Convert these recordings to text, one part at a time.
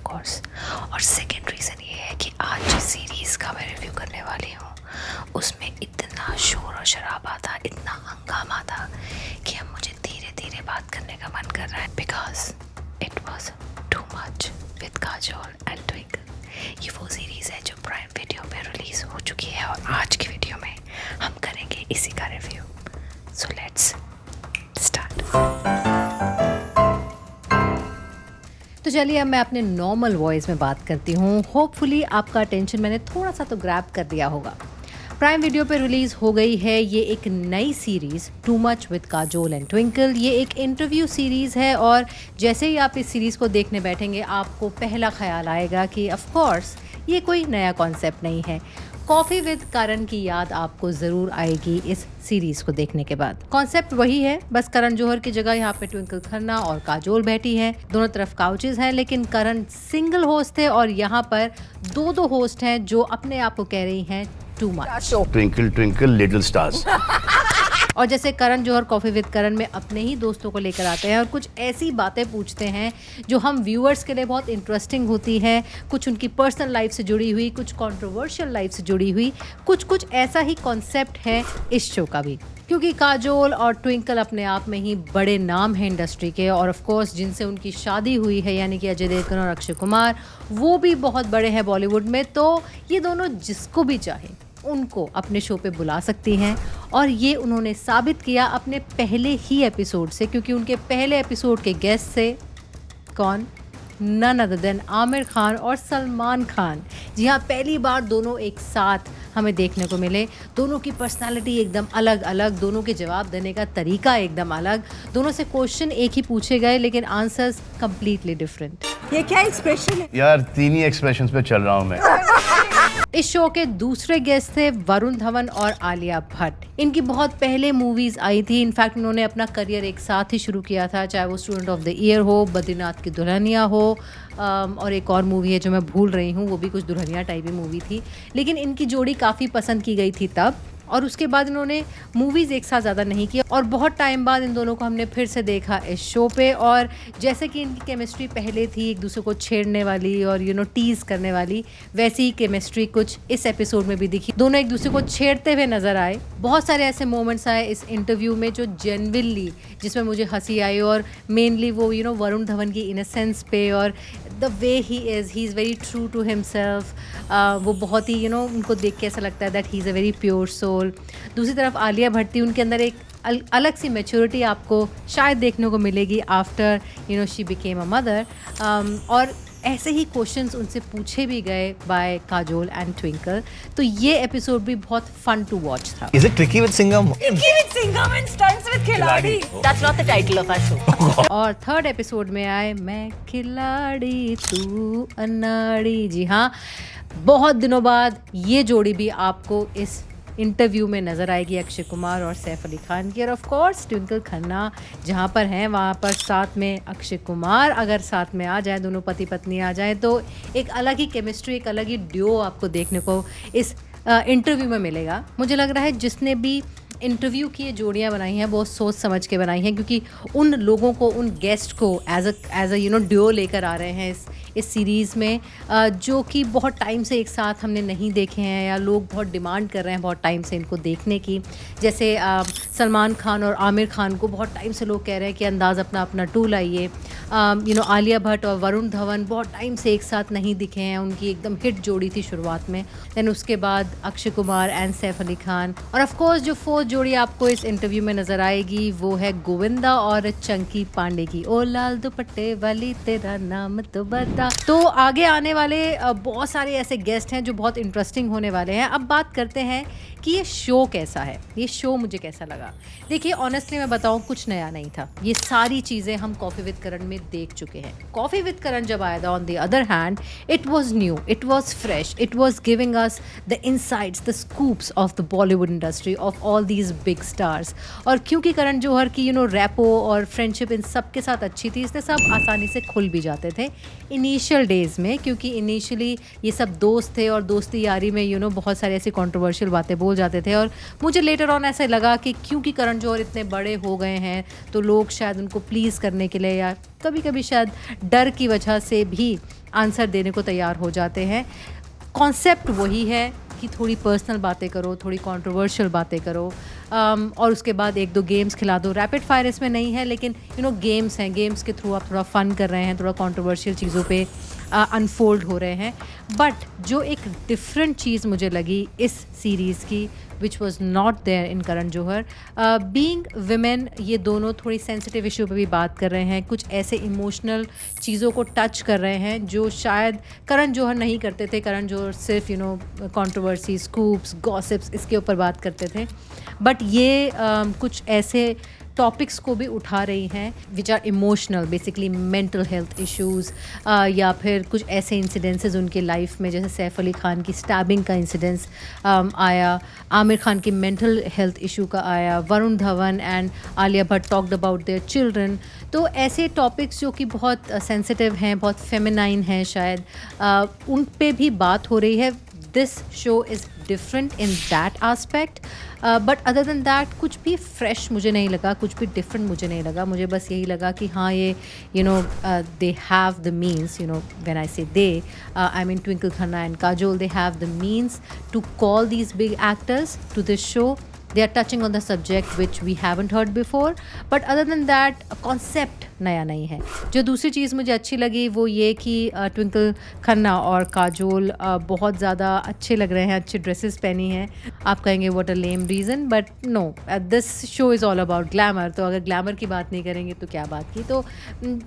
Course. और second reason ये है कि आज जिस सीरीज़ का मैं रिव्यू करने वाली हूँ उसमें इतना शोर और शराबा था, इतना हंगामा था कि अब मुझे धीरे धीरे बात करने का मन कर रहा है, because it was too much with Kajol and twinkle. ये वो सीरीज़ है जो प्राइम वीडियो पे रिलीज़ हो चुकी है और आज की वीडियो में हम करेंगे इसी का रिव्यू। So let's start. तो चलिए अब मैं अपने नॉर्मल वॉइस में बात करती हूँ। होपफुली आपका अटेंशन मैंने थोड़ा सा तो ग्रैब कर दिया होगा। प्राइम वीडियो पे रिलीज़ हो गई है ये एक नई series too much with Kajol and twinkle. ये एक इंटरव्यू सीरीज़ है और जैसे ही आप इस सीरीज़ को देखने बैठेंगे आपको पहला ख्याल आएगा कि ऑफ कोर्स ये कोई नया कॉन्सेप्ट नहीं है। कॉफ़ी विद करण की याद आपको ज़रूर आएगी इस सीरीज़ को देखने के बाद। कॉन्सेप्ट वही है, बस करण जौहर की जगह यहाँ पे ट्विंकल खन्ना और काजोल बैठी है। दोनों तरफ काउचेस हैं, लेकिन करण सिंगल होस्ट है और यहाँ पर दो होस्ट हैं जो अपने आप को कह रही हैं too much. Twinkle twinkle little stars. और जैसे करण जौहर कॉफ़ी विद करण में अपने ही दोस्तों को लेकर आते हैं और कुछ ऐसी बातें पूछते हैं जो हम व्यूअर्स के लिए बहुत इंटरेस्टिंग होती है, कुछ उनकी पर्सनल लाइफ से जुड़ी हुई, कुछ कंट्रोवर्शियल लाइफ से जुड़ी हुई, कुछ ऐसा ही कॉन्सेप्ट है इस शो का भी। क्योंकि काजोल और ट्विंकल अपने आप में ही बड़े नाम हैं इंडस्ट्री के और ऑफ कोर्स जिनसे उनकी शादी हुई है यानी कि अजय देवगन और अक्षय कुमार, वो भी बहुत बड़े हैं बॉलीवुड में। तो ये दोनों जिसको भी चाहें उनको अपने शो पे बुला सकती हैं और ये उन्होंने साबित किया अपने पहले ही एपिसोड से, क्योंकि उनके पहले एपिसोड के गेस्ट से कौन, none other than Aamir Khan और सलमान खान। जी हाँ, पहली बार दोनों एक साथ हमें देखने को मिले। दोनों की पर्सनालिटी एकदम अलग अलग, दोनों के जवाब देने का तरीका एकदम अलग, दोनों से क्वेश्चन एक ही पूछे गए लेकिन आंसर्स कंप्लीटली डिफरेंट। ये क्या एक्सप्रेशन है यार तीन ही एक्सप्रेशंस पे चल रहा हूँ मैं। इस शो के दूसरे गेस्ट थे वरुण धवन और आलिया भट्ट। इनकी बहुत पहले मूवीज आई थी, इनफैक्ट इन्होंने अपना करियर एक साथ ही शुरू किया था, चाहे वो स्टूडेंट ऑफ द ईयर हो, बद्रीनाथ की दुल्हनिया हो, और एक और मूवी है जो मैं भूल रही हूँ, वो भी कुछ दुल्हनिया टाइप की मूवी थी। लेकिन इनकी जोड़ी काफ़ी पसंद की गई थी तब, और उसके बाद इन्होंने मूवीज़ एक साथ ज़्यादा नहीं किया और बहुत टाइम बाद इन दोनों को हमने फिर से देखा इस शो पे। और जैसे कि इनकी केमिस्ट्री पहले थी एक दूसरे को छेड़ने वाली और टीज़ करने वाली, वैसी ही केमिस्ट्री कुछ इस एपिसोड में भी दिखी। दोनों एक दूसरे को छेड़ते हुए नज़र आए। बहुत सारे ऐसे मोमेंट्स आए इस इंटरव्यू में जो जेन्युइनली, जिसमें मुझे हंसी आई, और मेनली वो वरुण धवन की इनोसेंस पे और the way he is very true to himself. वो बहुत ही उनको देख के ऐसा लगता है that he is a very pure soul. दूसरी तरफ आलिया भट्ट, उनके अंदर एक अलग सी मैच्योरिटी आपको शायद देखने को मिलेगी after she became a mother. और ऐसे ही क्वेश्चंस उनसे पूछे भी गए बाय काजोल एंड ट्विंकल। तो ये एपिसोड भी बहुत फन टू वॉच था। Is it tricky with Singham? Tricky with Singham and stunts with खिलाड़ी। That's not the title of our show. और थर्ड एपिसोड में आए मैं खिलाड़ी तू अनाड़ी। जी हाँ, बहुत दिनों बाद ये जोड़ी भी आपको इस इंटरव्यू में नज़र आएगी, अक्षय कुमार और सैफ अली खान की। और ऑफ कोर्स ट्विंकल खन्ना जहाँ पर हैं वहाँ पर साथ में अक्षय कुमार अगर साथ में आ जाए, दोनों पति पत्नी आ जाए, तो एक अलग ही केमिस्ट्री, एक अलग ही ड्यूओ आपको देखने को इस इंटरव्यू में मिलेगा। मुझे लग रहा है जिसने भी इंटरव्यू की ये जोड़ियाँ बनाई हैं बहुत सोच समझ के बनाई हैं, क्योंकि उन लोगों को, उन गेस्ट को एज अ ड्यूओ लेकर आ रहे हैं इस सीरीज़ में, जो कि बहुत टाइम से एक साथ हमने नहीं देखे हैं या लोग बहुत डिमांड कर रहे हैं बहुत टाइम से इनको देखने की। जैसे सलमान खान और आमिर खान को बहुत टाइम से लोग कह रहे हैं कि अंदाज़ अपना टू लाइए। आलिया भट्ट और वरुण धवन बहुत टाइम से एक साथ नहीं दिखे हैं, उनकी एकदम हिट जोड़ी थी शुरुआत में। दैन उसके बाद अक्षय कुमार एंड सैफ अली खान। और ऑफ कोर्स जो फोर्थ जोड़ी आपको इस इंटरव्यू में नजर आएगी वो है गोविंदा और चंकी पांडे की। ओ लाल दुपट्टे वाली तेरा नाम तो बता। तो आगे आने वाले बहुत सारे ऐसे गेस्ट हैं जो बहुत इंटरेस्टिंग होने वाले हैं। अब बात करते हैं कि ये शो कैसा है, ये शो मुझे कैसा लगा। देखिए ऑनेस्टली मैं बताऊं, कुछ नया नहीं था। ये सारी चीज़ें हम कॉफ़ी विद करण में देख चुके हैं। कॉफ़ी विद करण जब आया था, on the other hand it was new, it was fresh, it was giving us the insights, the scoops of the Bollywood industry, of all these big stars. और क्योंकि करण जौहर की रैपो और फ्रेंडशिप इन सब के साथ अच्छी थी, इसलिए सब आसानी से खुल भी जाते थे। इन्हीं इनिशियल डेज़ में, क्योंकि इनिशियली ये सब दोस्त थे और दोस्ती यारी में बहुत सारी ऐसी कंट्रोवर्शियल बातें बोल जाते थे, और मुझे लेटर ऑन ऐसा लगा कि क्योंकि करण जौहर इतने बड़े हो गए हैं तो लोग शायद उनको प्लीज़ करने के लिए या कभी कभी शायद डर की वजह से भी आंसर देने को तैयार हो जाते हैं। कॉन्सेप्ट वही है कि थोड़ी पर्सनल बातें करो, थोड़ी कंट्रोवर्शियल बातें करो, और उसके बाद 1-2 गेम्स खिला दो। रैपिड फायर इसमें नहीं है, लेकिन गेम्स हैं, गेम्स के थ्रू आप थोड़ा फ़न कर रहे हैं, थोड़ा कंट्रोवर्शियल चीज़ों पे अनफोल्ड हो रहे हैं। बट जो एक डिफरेंट चीज़ मुझे लगी इस सीरीज़ की, which was not there in Karan Johar, being women, ये दोनों थोड़ी सेंसिटिव इशू पे भी बात कर रहे हैं, कुछ ऐसे इमोशनल चीज़ों को टच कर रहे हैं जो शायद करण जौहर नहीं करते थे। करण जौहर सिर्फ कंट्रोवर्सी, स्कूप्स, गॉसिप्स, इसके ऊपर बात करते थे, बट ये कुछ ऐसे टॉपिक्स को भी उठा रही हैं which are emotional, basically mental health issues, या फिर कुछ ऐसे इंसिडेंसेस उनके लाइफ में, जैसे सैफ अली खान की स्टैबिंग का इंसिडेंस आया, आमिर खान की मेंटल हेल्थ इशू का आया, Varun Dhawan and Alia Bhatt talked about their children. तो ऐसे टॉपिक्स जो कि बहुत सेंसिटिव हैं, बहुत फेमिनाइन हैं शायद, उन पे भी बात हो रही है। This show is different in that aspect, but other than that कुछ भी फ्रेश मुझे नहीं लगा, कुछ भी डिफरेंट मुझे नहीं लगा। मुझे बस यही लगा कि हाँ, ये they have the means, when I say they, I mean Twinkle Khanna and Kajol, they have the means to call these big actors to this show. They are touching on the subject which we haven't heard before, but other than that concept नया नहीं है. जो दूसरी चीज़ मुझे अच्छी लगी वो ये कि ट्विंकल खन्ना और काजोल बहुत ज़्यादा अच्छे लग रहे हैं, अच्छे ड्रेसेस पहनी हैं. आप कहेंगे what a lame reason, but no, this show is all about glamour. तो अगर ग्लैमर की बात नहीं करेंगे तो क्या बात की. तो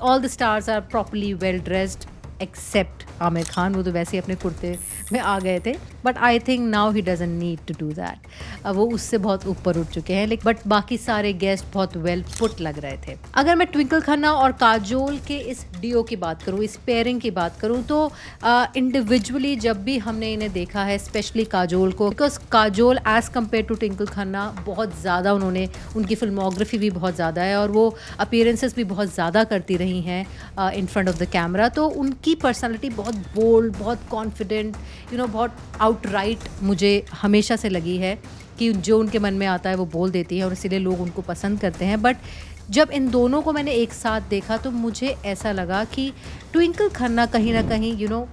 all the stars are properly well dressed except Aamir Khan. वो तो वैसे ही अपने कुर्ते में आ गए थे, but I think now he doesn't need to do that. वो उससे बहुत ऊपर उठ चुके हैं. लेकिन बट बाकी सारे गेस्ट बहुत वेल पुट लग रहे थे. अगर मैं ट्विंकल खन्ना और काजोल के इस डिओ की बात करूँ, इस पेयरिंग की बात करूँ, तो इंडिविजुअली जब भी हमने इन्हें देखा है, स्पेशली काजोल को, because Kajol as compare to Twinkle Khanna बहुत ज़्यादा, उनकी फिल्मोग्राफी भी बहुत ज़्यादा है और वो अपीयरेंसेस भी बहुत ज़्यादा करती रही हैं in front of the camera. तो उनकी पर्सनालिटी बहुत बोल्ड, बहुत कॉन्फिडेंट, बहुत आउटराइट मुझे हमेशा से लगी है कि जो उनके मन में आता है वो बोल देती है और इसीलिए लोग उनको पसंद करते हैं. बट जब इन दोनों को मैंने एक साथ देखा तो मुझे ऐसा लगा कि ट्विंकल खन्ना कहीं ना कहीं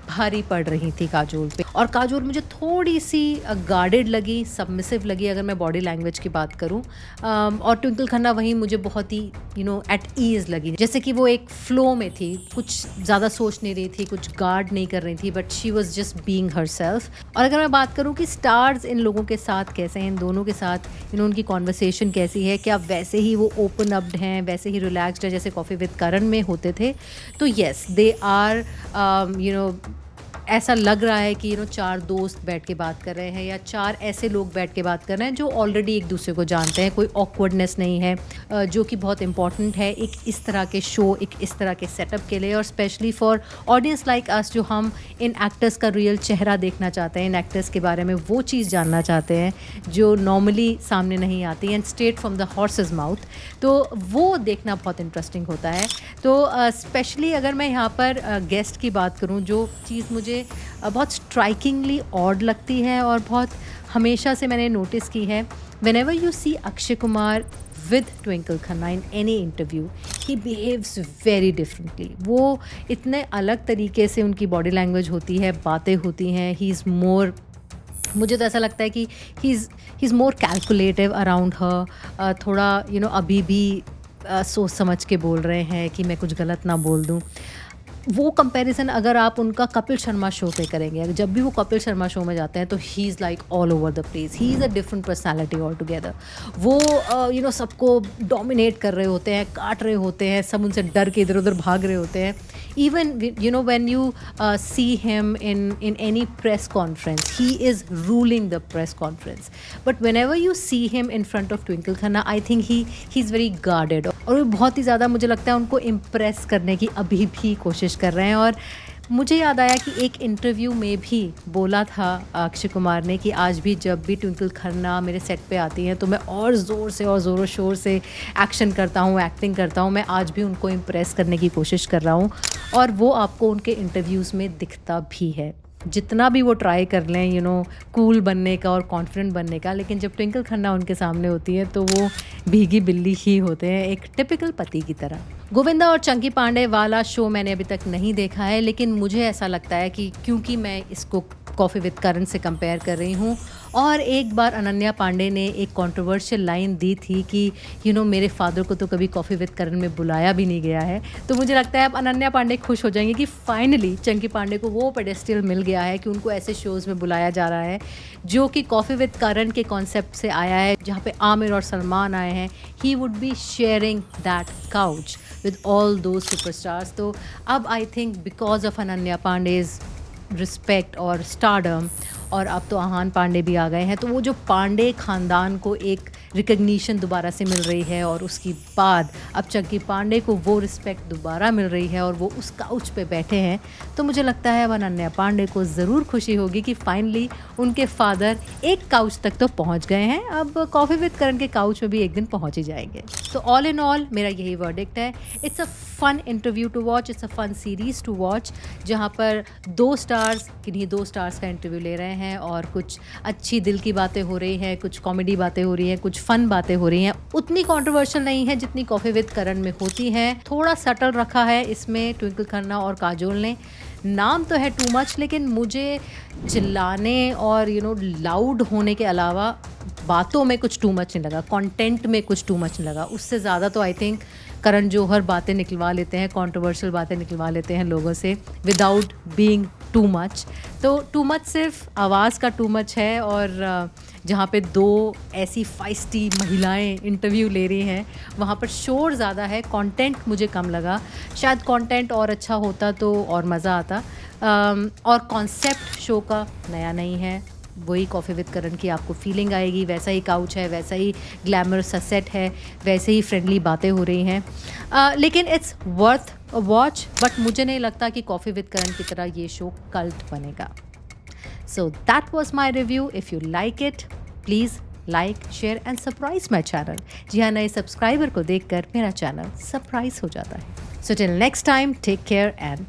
भारी पड़ रही थी काजोल पे, और काजोल मुझे थोड़ी सी गार्डेड लगी, सबमिसिव लगी अगर मैं बॉडी लैंग्वेज की बात करूं. और ट्विंकल खन्ना वहीं मुझे बहुत ही एट ईज़ लगी, जैसे कि वो एक फ्लो में थी, कुछ ज़्यादा सोच नहीं रही थी, कुछ गार्ड नहीं कर रही थी, but she was just being herself. और अगर मैं बात करूँ कि स्टार्स इन लोगों के साथ कैसे हैं, इन दोनों के साथ उनकी कॉन्वर्सेशन कैसी है, क्या वैसे ही वो ओपन अप्ड हैं, वैसे ही रिलैक्सड है जैसे कॉफ़ी विद करण में होते थे. तो येस, दे आर ऐसा लग रहा है कि 4 दोस्त बैठ के बात कर रहे हैं या 4 ऐसे लोग बैठ के बात कर रहे हैं जो ऑलरेडी एक दूसरे को जानते हैं. कोई ऑकवर्डनेस नहीं है, जो कि बहुत इंपॉर्टेंट है एक इस तरह के शो, एक इस तरह के सेटअप के लिए, और specially for audience like us जो हम इन एक्टर्स का रियल चेहरा देखना चाहते हैं, इन एक्टर्स के बारे में वो चीज़ जानना चाहते हैं जो नॉर्मली सामने नहीं आती and straight from the horses mouth. तो वो देखना बहुत इंटरेस्टिंग होता है. तो स्पेशली अगर मैं यहाँ पर गेस्ट की बात करूँ, जो चीज़ मुझे बहुत स्ट्राइकिंगली ऑड लगती है और बहुत हमेशा से मैंने नोटिस की है, whenever you see Akshay Kumar with Twinkle Khanna in any interview, he behaves very differently. वो इतने अलग तरीके से उनकी बॉडी लैंग्वेज होती है, बातें होती हैं. ही इज़ मोर, मुझे तो ऐसा लगता है कि he is more calculative around her. थोड़ा अभी भी सोच समझ के बोल रहे हैं कि मैं कुछ गलत ना बोल दूँ. वो कंपैरिजन अगर आप उनका कपिल शर्मा शो पे करेंगे, जब भी वो कपिल शर्मा शो में जाते हैं तो he is like all over the place, he is a different personality all together. वो सबको डोमिनेट कर रहे होते हैं, काट रहे होते हैं, सब उनसे डर के इधर उधर भाग रहे होते हैं. even when you see him in any press conference, he is ruling the press conference. But whenever you see him in front of Twinkle Khanna, I think he's very guarded. और वो बहुत ही ज़्यादा मुझे लगता है उनको इम्प्रेस करने की अभी भी कोशिश कर रहे हैं. और मुझे याद आया कि एक इंटरव्यू में भी बोला था अक्षय कुमार ने कि आज भी जब भी ट्विंकल खन्ना मेरे सेट पे आती हैं तो मैं और ज़ोर से और ज़ोरों शोर से एक्शन करता हूँ, एक्टिंग करता हूँ। मैं आज भी उनको इम्प्रेस करने की कोशिश कर रहा हूँ और वो आपको उनके इंटरव्यूज़ में दिखता भी है। जितना भी वो ट्राई कर लें कूल बनने का और कॉन्फिडेंट बनने का, लेकिन जब ट्विंकल खन्ना उनके सामने होती है तो वो भीगी बिल्ली ही होते हैं, एक टिपिकल पति की तरह। गोविंदा और चंकी पांडे वाला शो मैंने अभी तक नहीं देखा है, लेकिन मुझे ऐसा लगता है कि क्योंकि मैं इसको कॉफ़ी विद करण से कंपेयर कर रही हूँ और एक बार अनन्या पांडे ने एक कंट्रोवर्शियल लाइन दी थी कि मेरे फादर को तो कभी कॉफ़ी विद करण में बुलाया भी नहीं गया है, तो मुझे लगता है अब अनन्या पांडे खुश हो जाएंगी कि फाइनली चंकी पांडे को वो पेडेस्टल मिल गया है कि उनको ऐसे शोज़ में बुलाया जा रहा है जो कि कॉफ़ी विद करण के कॉन्सेप्ट से आया है, जहाँ पे आमिर और सलमान आए हैं। He would be sharing that couch with all those superstars. तो अब I think because of Ananya Pandey's respect और स्टारडम, और अब तो आहान पांडे भी आ गए हैं, तो वो जो पांडे ख़ानदान को एक रिकग्निशन दोबारा से मिल रही है और उसके बाद अब चंकी पांडे को वो रिस्पेक्ट दोबारा मिल रही है और वो उस काउच पे बैठे हैं, तो मुझे लगता है अब अनन्या पांडे को ज़रूर खुशी होगी कि फाइनली उनके फादर एक काउच तक तो पहुंच गए हैं, अब कॉफ़ी विद करण के काउच में भी एक दिन पहुंच ही जाएंगे। तो ऑल इन ऑल मेरा यही वर्डिक्ट है, it's a fun interview to watch, it's a fun series to watch, जहाँ पर 2 स्टार्स किन्हीं 2 स्टार्स का इंटरव्यू ले रहे हैं और कुछ अच्छी दिल की बातें हो रही हैं, कुछ कॉमेडी बातें हो रही हैं, कुछ फन बातें हो रही हैं। उतनी कंट्रोवर्शियल नहीं है जितनी कॉफ़ी विद करण में होती हैं, थोड़ा सटल रखा है इसमें ट्विंकल खन्ना और काजोल ने। नाम तो है टू मच, लेकिन मुझे चिल्लाने और लाउड होने के अलावा बातों में कुछ टू मच नहीं लगा, कंटेंट में कुछ टू मच नहीं लगा। उससे ज़्यादा तो आई थिंक करण जौहर बातें निकलवा लेते हैं, कंट्रोवर्शियल बातें निकलवा लेते हैं लोगों से विदाउट बीइंग टू मच। तो टू मच सिर्फ आवाज़ का टू मच है, और जहाँ पे 2 ऐसी फाइस्टी महिलाएं इंटरव्यू ले रही हैं वहाँ पर शोर ज़्यादा है, कंटेंट मुझे कम लगा। शायद कंटेंट और अच्छा होता तो और मज़ा आता। और कॉन्सेप्ट शो का नया नहीं है, वही कॉफ़ी विद करण की आपको फीलिंग आएगी, वैसा ही काउच है, वैसा ही ग्लैमर सा सेट है, वैसे ही फ्रेंडली बातें हो रही हैं, लेकिन it's worth a watch. But मुझे नहीं लगता कि कॉफ़ी विद करण की तरह ये शो कल्ट बनेगा। So that was my review. If you like it please like, share and surprise my channel. जी हाँ, नए सब्सक्राइबर को देखकर मेरा चैनल सरप्राइज हो जाता है। So till next time, take care and